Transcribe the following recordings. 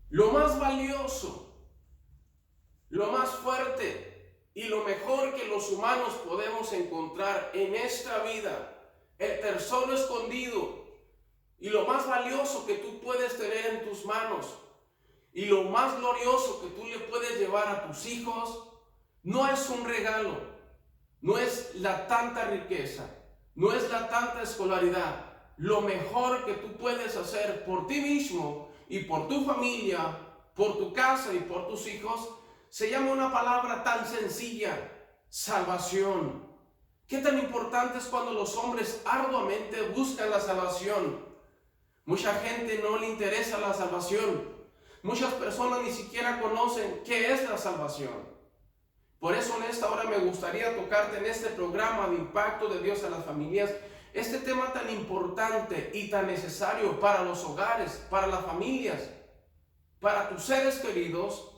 Lo más valioso, lo más fuerte y lo mejor que los humanos podemos encontrar en esta vida, el tesoro escondido y lo más valioso que tú puedes tener en tus manos y lo más glorioso que tú le puedes llevar a tus hijos, no es un regalo, no es la tanta riqueza, no es la tanta escolaridad. Lo mejor que tú puedes hacer por ti mismo y por tu familia, por tu casa y por tus hijos, se llama una palabra tan sencilla: salvación. ¿Qué tan importante es cuando los hombres arduamente buscan la salvación? Mucha gente no le interesa la salvación. Muchas personas ni siquiera conocen qué es la salvación. Por eso en esta hora me gustaría tocarte en este programa de Impacto de Dios a las Familias este tema tan importante y tan necesario para los hogares, para las familias, para tus seres queridos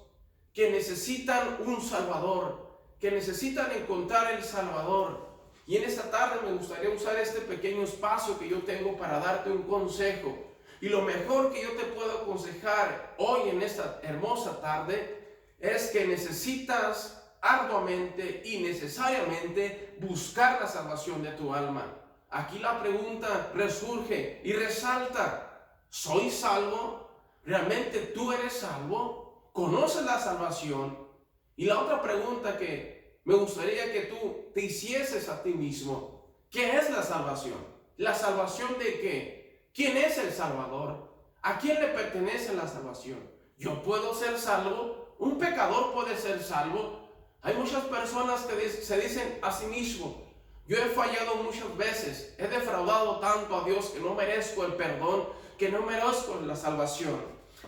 que necesitan un Salvador, que necesitan encontrar el Salvador. Y en esta tarde me gustaría usar este pequeño espacio que yo tengo para darte un consejo. Y lo mejor que yo te puedo aconsejar hoy en esta hermosa tarde es que necesitas arduamente y necesariamente buscar la salvación de tu alma. Aquí la pregunta resurge y resalta: ¿soy salvo? ¿Realmente tú eres salvo? ¿Conoces la salvación? Y la otra pregunta que me gustaría que tú te hicieses a ti mismo: ¿qué es la salvación? ¿La salvación de qué? ¿Quién es el Salvador? ¿A quién le pertenece la salvación? ¿Yo puedo ser salvo? ¿Un pecador puede ser salvo? Hay muchas personas que se dicen a sí mismos: yo he fallado muchas veces, he defraudado tanto a Dios que no merezco el perdón, que no merezco la salvación.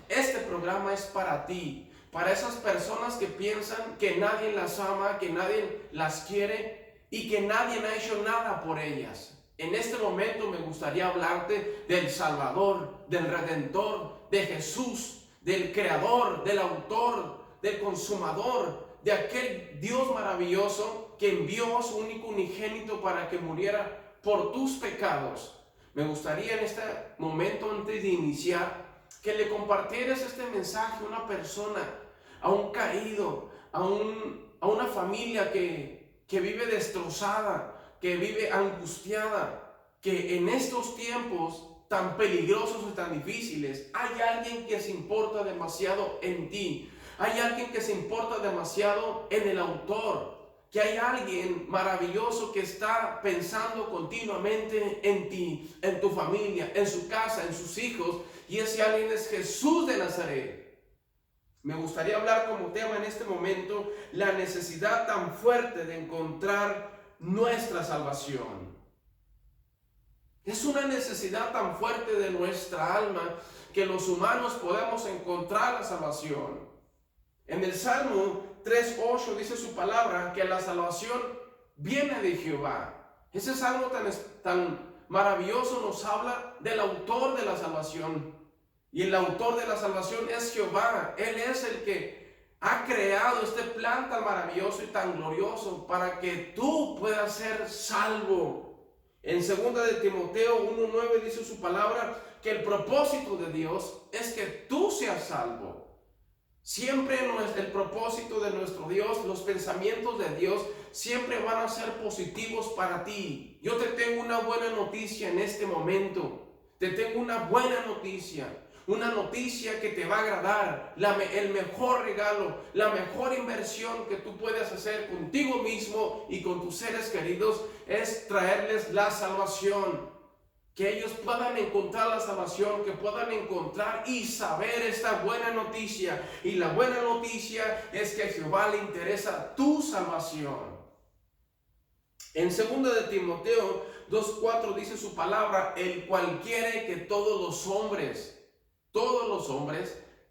Este programa es para ti, para esas personas que piensan que nadie las ama, que nadie las quiere y que nadie ha hecho nada por ellas. En este momento me gustaría hablarte del Salvador, del Redentor, de Jesús, del Creador, del Autor, del Consumador, de aquel Dios maravilloso que envió a su único unigénito para que muriera por tus pecados. Me gustaría en este momento, antes de iniciar, que le compartieras este mensaje a una persona, a un caído, a una familia que vive destrozada, que vive angustiada, que en estos tiempos tan peligrosos y tan difíciles hay alguien que se importa demasiado en ti. Hay alguien que se importa demasiado en el autor, que hay alguien maravilloso que está pensando continuamente en ti, en tu familia, en su casa, en sus hijos, y ese alguien es Jesús de Nazaret. Me gustaría hablar como tema en este momento la necesidad tan fuerte de encontrar nuestra salvación. Es una necesidad tan fuerte de nuestra alma que los humanos podemos encontrar la salvación. En el Salmo 3:8 dice su palabra que la salvación viene de Jehová. Ese salmo tan maravilloso nos habla del autor de la salvación. Y el autor de la salvación es Jehová. Él es el que ha creado este plan tan maravilloso y tan glorioso para que tú puedas ser salvo. En 2 de Timoteo 1:9 dice su palabra que el propósito de Dios es que tú seas salvo. Siempre el propósito de nuestro Dios, los pensamientos de Dios siempre van a ser positivos para ti. Yo te tengo una buena noticia en este momento. Te tengo una buena noticia. Una noticia que te va a agradar. El mejor regalo, la mejor inversión que tú puedes hacer contigo mismo y con tus seres queridos es traerles la salvación. Que ellos puedan encontrar la salvación, que puedan encontrar y saber esta buena noticia. Y la buena noticia es que a Jehová le interesa tu salvación. En 2 de Timoteo 2:4 dice su palabra: el cual quiere que todos los hombres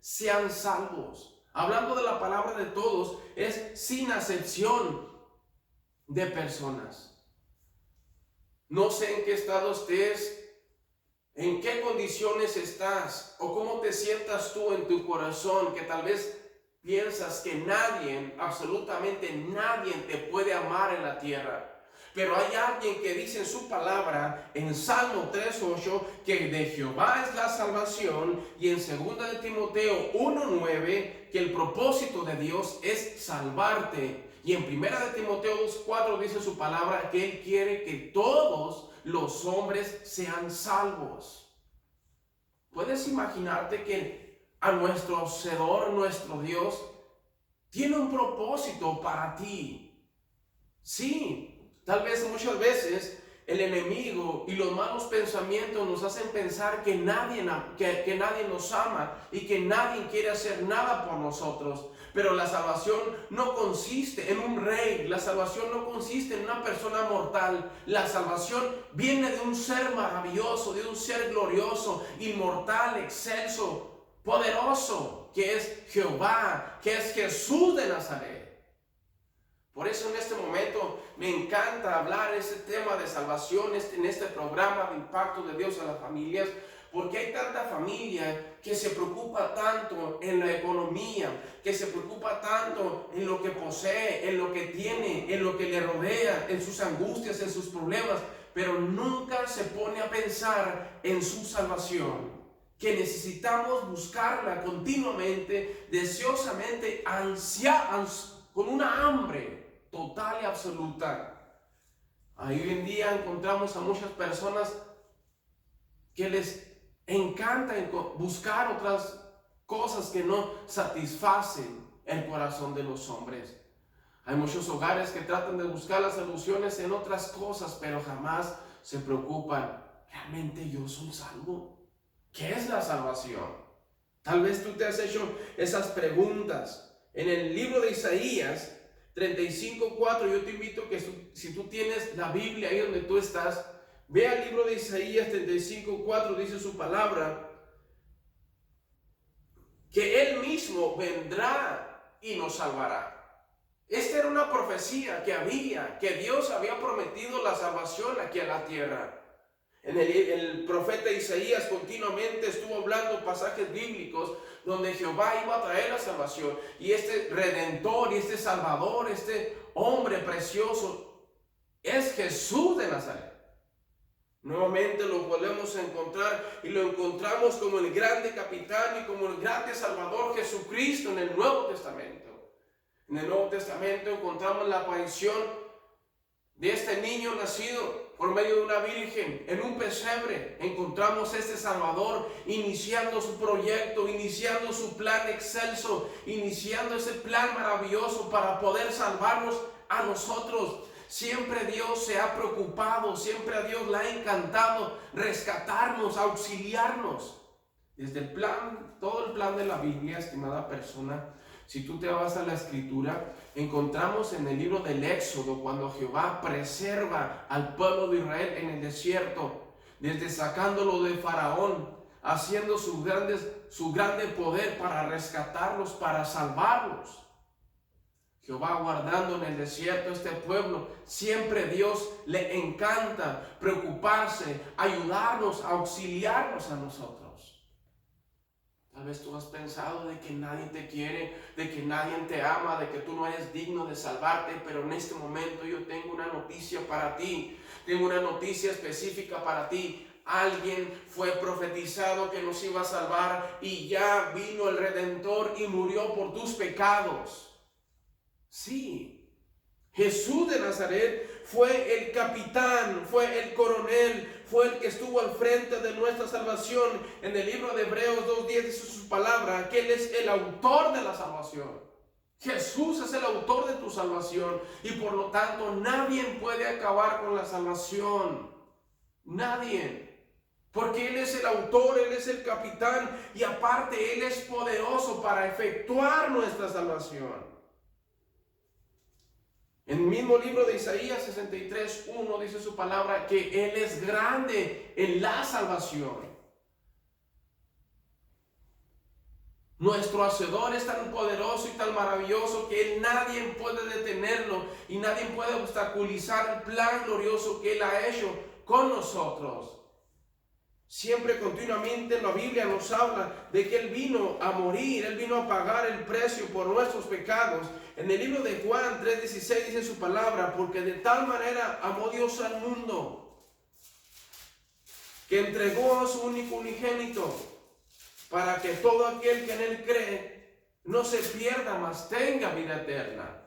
sean salvos. Hablando de la palabra de todos, es sin acepción de personas. No sé en qué estado estés, en qué condiciones estás o cómo te sientas tú en tu corazón, que tal vez piensas que nadie, absolutamente nadie te puede amar en la tierra. Pero hay alguien que dice en su palabra, en Salmo 3:8, que de Jehová es la salvación, y en 2 de Timoteo 1:9, que el propósito de Dios es salvarte. Y en 1 de Timoteo 2:4 dice su palabra que Él quiere que todos los hombres sean salvos. ¿Puedes imaginarte que a nuestro Hacedor, nuestro Dios, tiene un propósito para ti? Sí, tal vez muchas veces el enemigo y los malos pensamientos nos hacen pensar que nadie nos ama y que nadie quiere hacer nada por nosotros. Pero la salvación no consiste en un rey, la salvación no consiste en una persona mortal. La salvación viene de un ser maravilloso, de un ser glorioso, inmortal, excelso, poderoso, que es Jehová, que es Jesús de Nazaret. Por eso en este momento me encanta hablar ese tema de salvación en este programa de Impacto de Dios a las Familias, porque hay tanta familia que se preocupa tanto en la economía, que se preocupa tanto en lo que posee, en lo que tiene, en lo que le rodea, en sus angustias, en sus problemas, pero nunca se pone a pensar en su salvación, que necesitamos buscarla continuamente, deseosamente, con una hambre total y absoluta. Ahí hoy en día encontramos a muchas personas que les encanta buscar otras cosas que no satisfacen el corazón de los hombres. Hay muchos hogares que tratan de buscar las soluciones en otras cosas, pero jamás se preocupan. ¿Realmente yo soy salvo? ¿Qué es la salvación? Tal vez tú te has hecho esas preguntas. En el libro de Isaías 35:4, yo te invito que si tú tienes la Biblia ahí donde tú estás, ve al libro de Isaías 35:4, dice su palabra, que Él mismo vendrá y nos salvará. Esta era una profecía que Dios había prometido la salvación aquí a la tierra. El profeta Isaías continuamente estuvo hablando pasajes bíblicos donde Jehová iba a traer la salvación. Y este Redentor y este Salvador, este hombre precioso, es Jesús de Nazaret. Nuevamente lo volvemos a encontrar y lo encontramos como el grande capitán y como el grande Salvador Jesucristo en el Nuevo Testamento. En el Nuevo Testamento encontramos la aparición de este niño nacido por medio de una virgen en un pesebre. Encontramos este Salvador iniciando su proyecto, iniciando su plan excelso, iniciando ese plan maravilloso para poder salvarnos a nosotros. Siempre Dios se ha preocupado, siempre a Dios le ha encantado rescatarnos, auxiliarnos. Desde todo el plan de la Biblia, estimada persona, si tú te vas a la Escritura, encontramos en el libro del Éxodo cuando Jehová preserva al pueblo de Israel en el desierto, desde sacándolo de Faraón, haciendo su grande poder para rescatarlos, para salvarlos. Jehová guardando en el desierto este pueblo. Siempre Dios le encanta preocuparse, ayudarnos, auxiliarnos a nosotros. Tal vez tú has pensado de que nadie te quiere, de que nadie te ama, de que tú no eres digno de salvarte, pero en este momento yo tengo una noticia para ti. Tengo una noticia específica para ti. Alguien fue profetizado que nos iba a salvar y ya vino el Redentor y murió por tus pecados. Sí, Jesús de Nazaret fue el capitán, fue el coronel, fue el que estuvo al frente de nuestra salvación. En el libro de Hebreos 2:10 dice su palabra que Él es el autor de la salvación. Jesús es el autor de tu salvación y por lo tanto nadie puede acabar con la salvación. Nadie. Porque Él es el autor, Él es el capitán y aparte Él es poderoso para efectuar nuestra salvación. En el mismo libro de Isaías 63:1 dice su palabra que Él es grande en la salvación. Nuestro Hacedor es tan poderoso y tan maravilloso que nadie puede detenerlo y nadie puede obstaculizar el plan glorioso que Él ha hecho con nosotros. Siempre continuamente en la Biblia nos habla de que Él vino a morir, Él vino a pagar el precio por nuestros pecados. En el libro de Juan 3:16 dice su palabra, porque de tal manera amó Dios al mundo, que entregó a su único unigénito, para que todo aquel que en Él cree no se pierda, mas tenga vida eterna.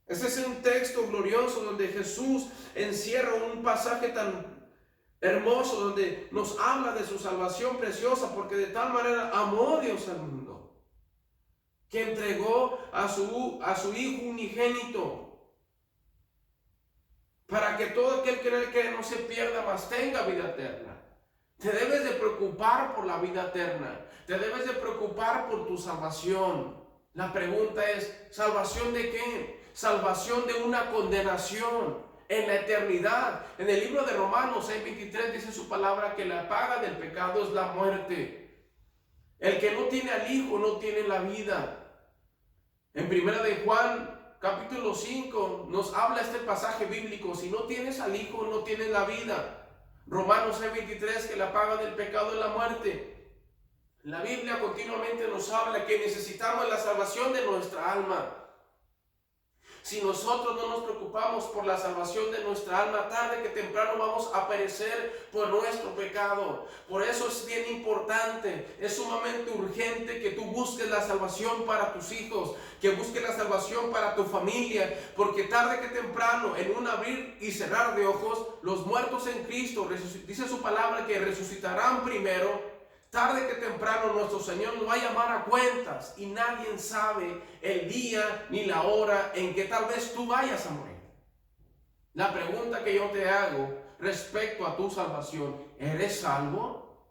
Ese es un texto glorioso donde Jesús encierra un pasaje tan hermoso, donde nos habla de su salvación preciosa, porque de tal manera amó Dios al mundo, que entregó a su Hijo unigénito, para que todo aquel que en Él cree no se pierda, mas tenga vida eterna. Te debes de preocupar por la vida eterna, te debes de preocupar por tu salvación. La pregunta es, ¿salvación de qué? Salvación de una condenación en la eternidad. En el libro de Romanos 6:23 dice su palabra que la paga del pecado es la muerte. El que no tiene al Hijo no tiene la vida. En primera de Juan capítulo 5 nos habla este pasaje bíblico: si no tienes al Hijo no tienes la vida. Romanos 6:23, que la paga del pecado es la muerte. La Biblia continuamente nos habla que necesitamos la salvación de nuestra alma. Si nosotros no nos preocupamos por la salvación de nuestra alma, tarde que temprano vamos a perecer por nuestro pecado. Por eso es bien importante, es sumamente urgente que tú busques la salvación para tus hijos, que busques la salvación para tu familia, porque tarde que temprano, en un abrir y cerrar de ojos, los muertos en Cristo, dice su palabra que resucitarán primero. Tarde que temprano nuestro Señor nos va a llamar a cuentas, y nadie sabe el día ni la hora en que tal vez tú vayas a morir. La pregunta que yo te hago respecto a tu salvación: ¿eres salvo?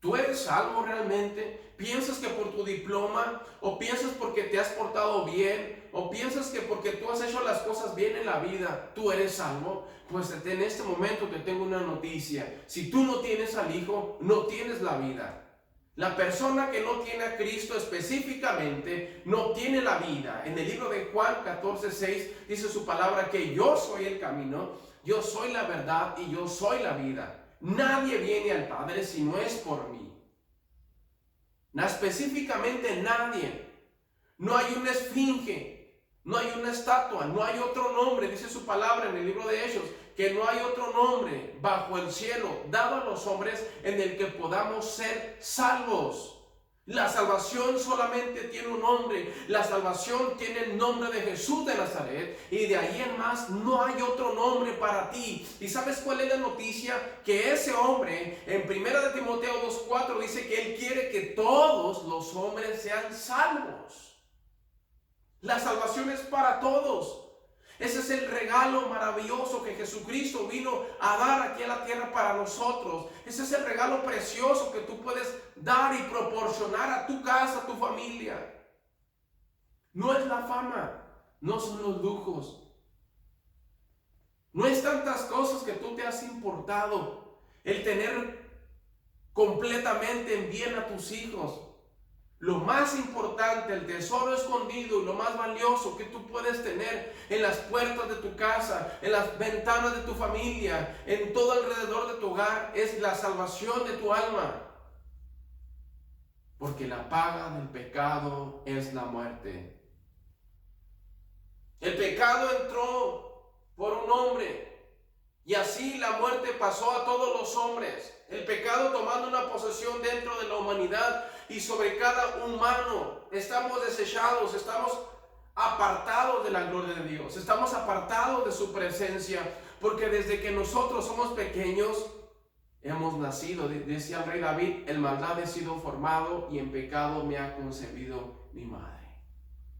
¿Tú eres salvo realmente? ¿Piensas que por tu diploma, o piensas porque te has portado bien, o piensas que porque tú has hecho las cosas bien en la vida, tú eres salvo? Pues en este momento te tengo una noticia: si tú no tienes al Hijo, no tienes la vida. La persona que no tiene a Cristo específicamente no tiene la vida. En el libro de Juan 14:6 dice su palabra que yo soy el camino, yo soy la verdad y yo soy la vida. Nadie viene al Padre si no es por mí. Específicamente nadie. No hay una esfinge, no hay una estatua, no hay otro nombre. Dice su palabra en el libro de Hechos que no hay otro nombre bajo el cielo dado a los hombres en el que podamos ser salvos. La salvación solamente tiene un nombre. La salvación tiene el nombre de Jesús de Nazaret, y de ahí en más no hay otro nombre para ti. ¿Y sabes cuál es la noticia? Que ese hombre en 1 de Timoteo 2:4 dice que Él quiere que todos los hombres sean salvos. La salvación es para todos. Ese es el regalo maravilloso que Jesucristo vino a dar aquí a la tierra para nosotros. Ese es el regalo precioso que tú puedes dar y proporcionar a tu casa, a tu familia. No es la fama, no son los lujos, no es tantas cosas que tú te has importado. El tener completamente en bien a tus hijos. Lo más importante, el tesoro escondido y lo más valioso que tú puedes tener en las puertas de tu casa, en las ventanas de tu familia, en todo alrededor de tu hogar, es la salvación de tu alma. Porque la paga del pecado es la muerte. El pecado entró por un hombre, y así la muerte pasó a todos los hombres. El pecado tomando una posesión dentro de la humanidad, y sobre cada humano estamos desechados, estamos apartados de la gloria de Dios, estamos apartados de su presencia, porque desde que nosotros somos pequeños hemos nacido, decía el rey David: en maldad he sido formado y en pecado me ha concebido mi madre.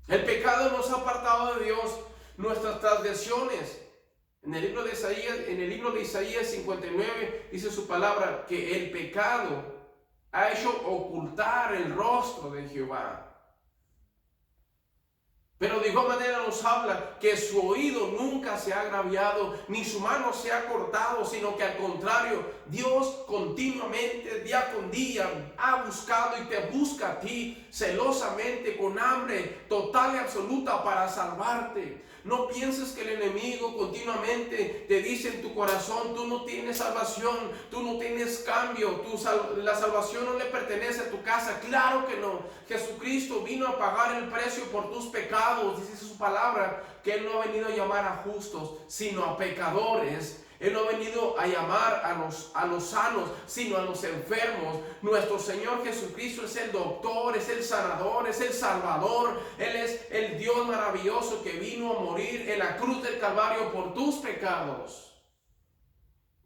El pecado nos ha apartado de Dios, nuestras transgresiones. En el libro de Isaías 59 dice su palabra que el pecado ha hecho ocultar el rostro de Jehová. Pero de igual manera nos habla que su oído nunca se ha agraviado, ni su mano se ha cortado, sino que al contrario, Dios continuamente, día con día, ha buscado y te busca a ti celosamente, con hambre total y absoluta para salvarte. No pienses que el enemigo continuamente te dice en tu corazón: tú no tienes salvación, tú no tienes cambio, la salvación no le pertenece a tu casa. Claro que no. Jesucristo vino a pagar el precio por tus pecados. Dice su palabra que Él no ha venido a llamar a justos, sino a pecadores. Él no ha venido a llamar a los sanos, sino a los enfermos. Nuestro Señor Jesucristo es el doctor, es el sanador, es el salvador. Él es el Dios maravilloso que vino a morir en la cruz del Calvario por tus pecados.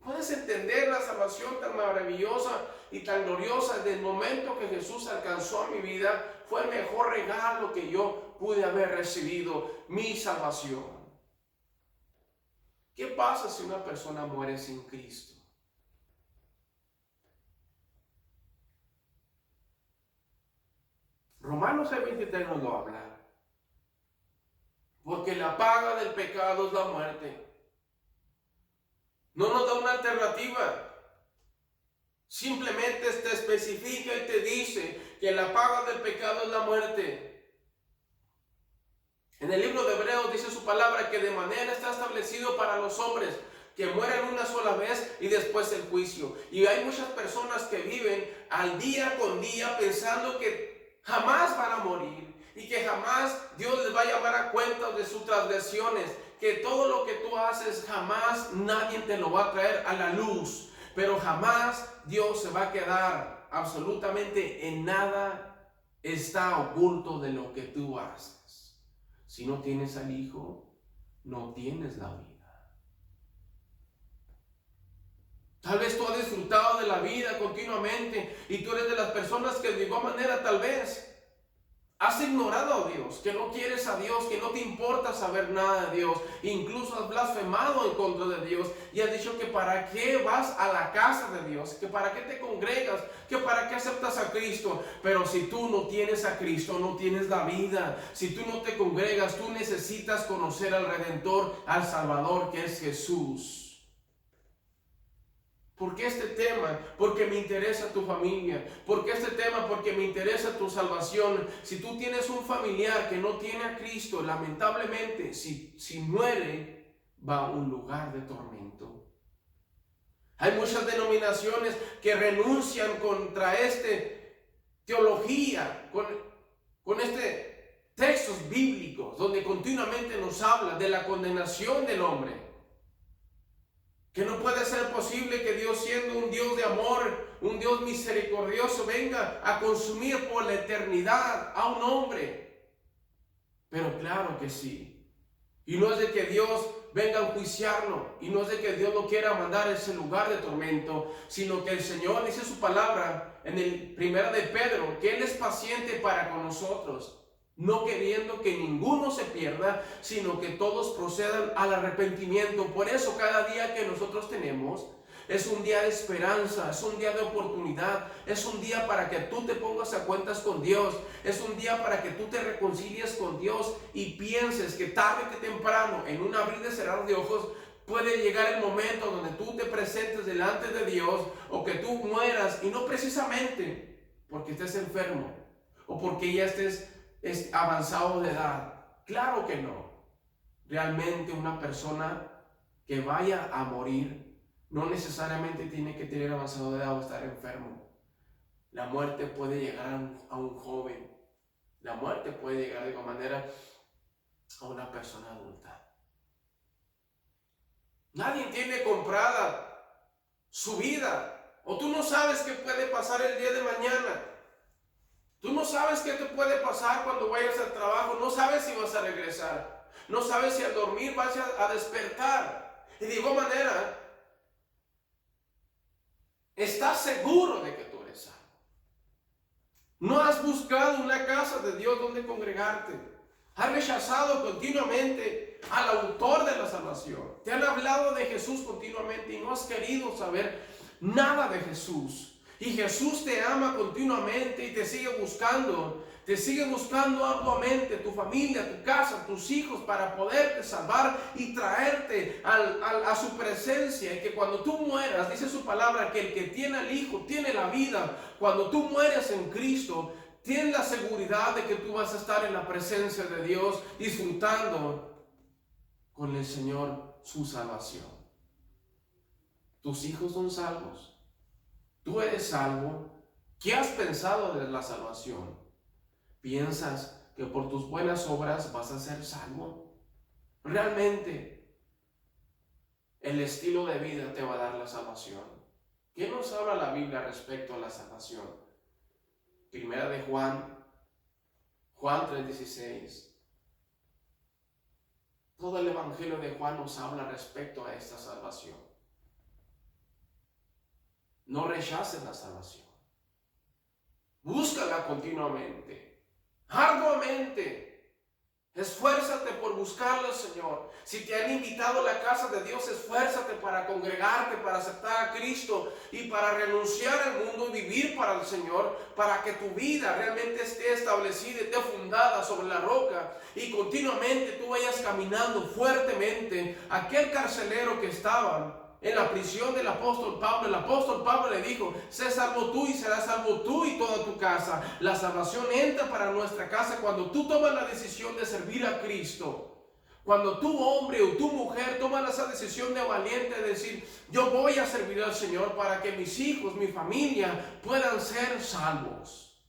¿Puedes entender la salvación tan maravillosa y tan gloriosa? Desde el momento que Jesús alcanzó a mi vida, fue el mejor regalo que yo pude haber recibido, mi salvación. ¿Qué pasa si una persona muere sin Cristo? Romanos 6:23 nos lo habla. Porque la paga del pecado es la muerte. No nos da una alternativa. Simplemente te especifica y te dice que la paga del pecado es la muerte. En el libro de Hebreos dice su palabra que de manera está establecido para los hombres que mueren una sola vez y después el juicio. Y hay muchas personas que viven al día con día pensando que jamás van a morir y que jamás Dios les va a llamar a cuenta de sus transgresiones, que todo lo que tú haces jamás nadie te lo va a traer a la luz, pero jamás Dios se va a quedar absolutamente en nada, está oculto de lo que tú haces. Si no tienes al Hijo, no tienes la vida. Tal vez tú has disfrutado de la vida continuamente y tú eres de las personas que de igual manera tal vez has ignorado a Dios, que no quieres a Dios, que no te importa saber nada de Dios. Incluso has blasfemado en contra de Dios y has dicho que para qué vas a la casa de Dios, que para qué te congregas, que para qué aceptas a Cristo. Pero si tú no tienes a Cristo, no tienes la vida. Si tú no te congregas, tú necesitas conocer al Redentor, al Salvador, que es Jesús. ¿Por qué este tema? Porque me interesa tu familia. ¿Por qué este tema? Porque me interesa tu salvación. Si tú tienes un familiar que no tiene a Cristo, lamentablemente, si muere, va a un lugar de tormento. Hay muchas denominaciones que renuncian contra esta teología, con textos bíblicos, donde continuamente nos habla de la condenación del hombre. Que no puede ser posible que Dios, siendo un Dios de amor, un Dios misericordioso, venga a consumir por la eternidad a un hombre. Pero claro que sí. Y no es de que Dios venga a enjuiciarlo, y no es de que Dios lo quiera mandar a ese lugar de tormento, sino que el Señor dice su palabra en el 1 de Pedro, que Él es paciente para con nosotros, no queriendo que ninguno se pierda, sino que todos procedan al arrepentimiento. Por eso cada día que nosotros tenemos es un día de esperanza, es un día de oportunidad, es un día para que tú te pongas a cuentas con Dios, es un día para que tú te reconcilies con Dios y pienses que tarde que temprano, en un abrir y cerrar de ojos, puede llegar el momento donde tú te presentes delante de Dios o que tú mueras, y no precisamente porque estés enfermo o porque ya estés avanzado de edad. Claro que no. Realmente una persona que vaya a morir no necesariamente tiene que tener avanzado de edad o estar enfermo. La muerte puede llegar a un joven. La muerte puede llegar de igual manera a una persona adulta. Nadie tiene comprada su vida. O tú no sabes qué puede pasar el día de mañana. Tú no sabes qué te puede pasar cuando vayas al trabajo. No sabes si vas a regresar. No sabes si al dormir vas a despertar. Y de igual manera, estás seguro de que tú eres salvo. No has buscado una casa de Dios donde congregarte. Has rechazado continuamente al autor de la salvación. Te han hablado de Jesús continuamente y no has querido saber nada de Jesús. Y Jesús te ama continuamente y te sigue buscando arduamente, tu familia, tu casa, tus hijos, para poderte salvar y traerte a su presencia. Y que cuando tú mueras, dice su palabra, que el que tiene al Hijo tiene la vida. Cuando tú mueres en Cristo, tienes la seguridad de que tú vas a estar en la presencia de Dios, disfrutando con el Señor su salvación. Tus hijos son salvos. Tú eres salvo. ¿Qué has pensado de la salvación? ¿Piensas que por tus buenas obras vas a ser salvo? Realmente el estilo de vida te va a dar la salvación. ¿Qué nos habla la Biblia respecto a la salvación? Primera de Juan 3:16. Todo el Evangelio de Juan nos habla respecto a esta salvación. No rechaces la salvación. Búscala continuamente. Arduamente, esfuérzate por buscarlo, Señor. Si te han invitado a la casa de Dios, esfuérzate para congregarte, para aceptar a Cristo y para renunciar al mundo y vivir para el Señor, para que tu vida realmente esté establecida y esté fundada sobre la roca y continuamente tú vayas caminando fuertemente. Aquel carcelero que estaba en la prisión del apóstol Pablo, el apóstol Pablo le dijo: sé salvo tú y serás salvo tú y toda tu casa. La salvación entra para nuestra casa cuando tú tomas la decisión de servir a Cristo. Cuando tú, hombre o tu mujer, tomas esa decisión de valiente de decir: yo voy a servir al Señor para que mis hijos, mi familia puedan ser salvos.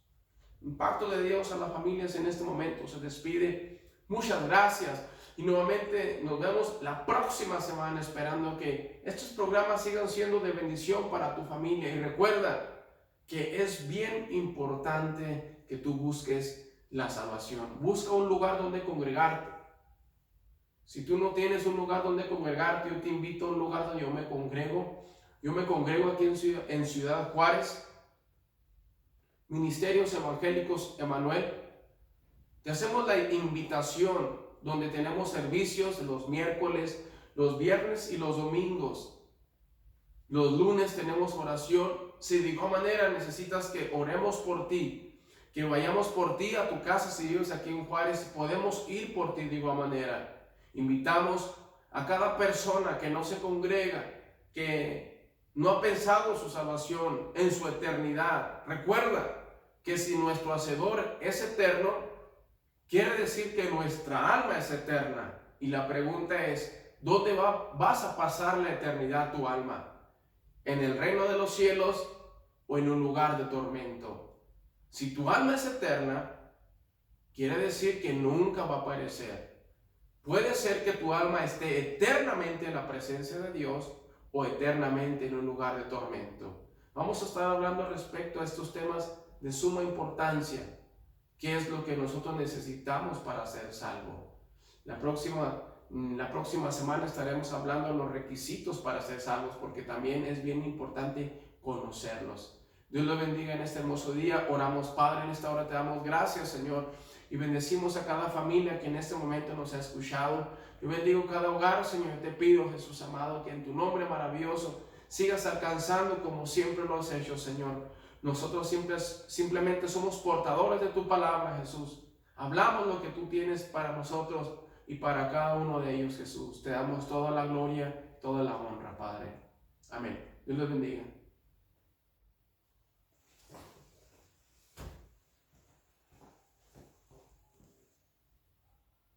Impacto de Dios a las familias en este momento se despide. Muchas gracias. Y nuevamente nos vemos la próxima semana, esperando que estos programas sigan siendo de bendición para tu familia. Y recuerda que es bien importante que tú busques la salvación. Busca un lugar donde congregarte. Si tú no tienes un lugar donde congregarte, yo te invito a un lugar donde yo me congrego. Yo me congrego aquí en Ciudad Juárez, Ministerios Evangélicos Emanuel. Te hacemos la invitación, donde tenemos servicios los miércoles, los viernes y los domingos. Los lunes tenemos oración. Si de igual manera necesitas que oremos por ti, que vayamos por ti a tu casa, si vives aquí en Juárez, podemos ir por ti de igual manera. Invitamos a cada persona que no se congrega, que no ha pensado su salvación en su eternidad. Recuerda que si nuestro Hacedor es eterno, quiere decir que nuestra alma es eterna. Y la pregunta es: ¿dónde vas a pasar la eternidad tu alma? ¿En el reino de los cielos o en un lugar de tormento? Si tu alma es eterna, quiere decir que nunca va a perecer. Puede ser que tu alma esté eternamente en la presencia de Dios o eternamente en un lugar de tormento. Vamos a estar hablando respecto a estos temas de suma importancia. ¿Qué es lo que nosotros necesitamos para ser salvos? La próxima semana estaremos hablando de los requisitos para ser salvos, porque también es bien importante conocerlos. Dios los bendiga en este hermoso día. Oramos, Padre, en esta hora te damos gracias, Señor, y bendecimos a cada familia que en este momento nos ha escuchado. Yo bendigo cada hogar, Señor. Te pido, Jesús amado, que en tu nombre maravilloso sigas alcanzando como siempre lo has hecho, Señor. Nosotros simplemente somos portadores de tu palabra, Jesús. Hablamos lo que tú tienes para nosotros y para cada uno de ellos, Jesús. Te damos toda la gloria, toda la honra, Padre. Amén. Dios los bendiga.